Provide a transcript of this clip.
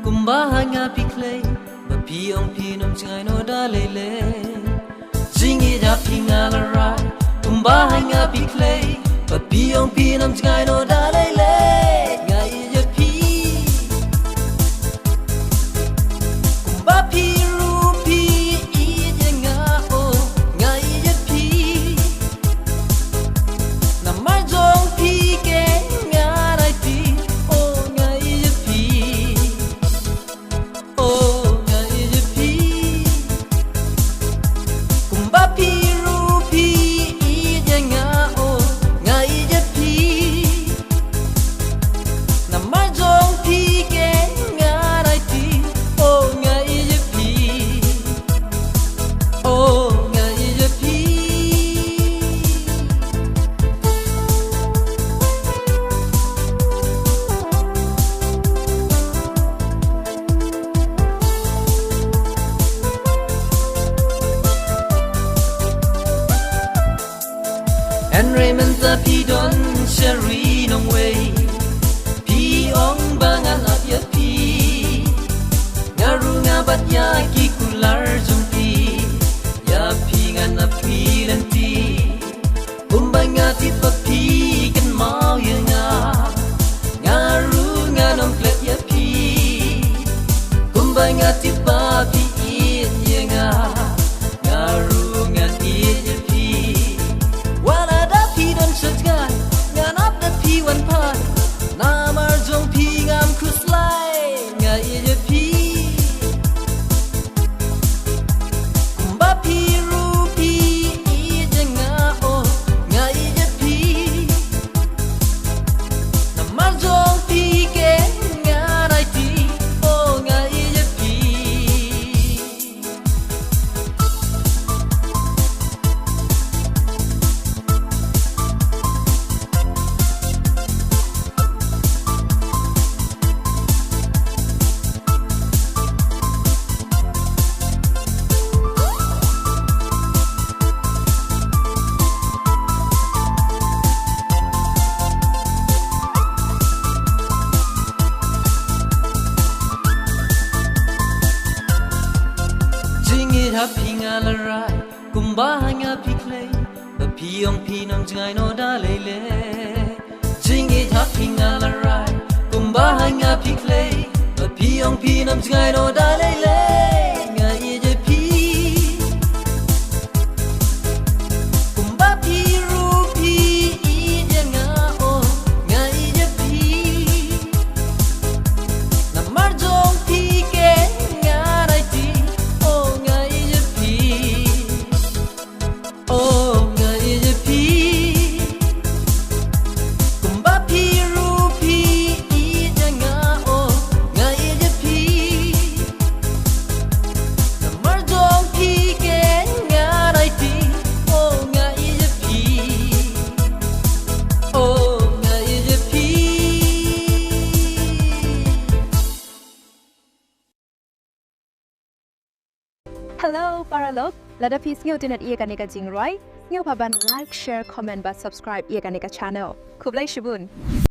kumbahanga piklay bapiong pinom jingay no dalele Jingieid haphi ngalarai kumbahanga piklay bapiong pinom jingay no dalele ngai yapi kumbapi rupi ijenga o ngai yapi namar jong pi ke ngarai ti o ngai yapi o ngai yapi kumbapi rupi ijenga o ngai yapi namar jong pi ke ngarai ti o ngai yapi o ngai yapi And Raymond the Pidon Sherry Nong Way Pi Ong Bangan at Yapi Ngarunga Bat Yaki Kular Jumpi Yapi Ngan Api Lanti Kumbanga Tipapi Kan Mau Yanga Ngarunga Nong Klet Yapi Kumbanga Tipapi In Yanga Ngarunga In Yapi Wala da pi don shatgan ngan ap da pi wan pan namar jong pi ngam kuslai ngai ye pi kumba pi ru pi ijenga o ngai ye pi namar jong pi ke ngarai ti o ngai ye pi Jingieid haphi ngalarai kumbahanga piklay bapiong pinom jingay no dalele Jingieid haphi ngalarai kumbahanga piklay bapiong pinom jingay no dalele ngai ye pi kumbapi rupi ijenga o ngai ye pi namar jong pi ke ngarai ti o ngai ye pi o ngai ye pi kumbapi rupi ijenga o ngai ye pi namar jong pi ke ngarai ti o ngai ye pi o ngai ye pi Hello, Paralog. Lada peace ngeu dinat iya kanika jingrai. Ngeu paban like, share, comment, but subscribe iya kanika channel. Kublai shibun.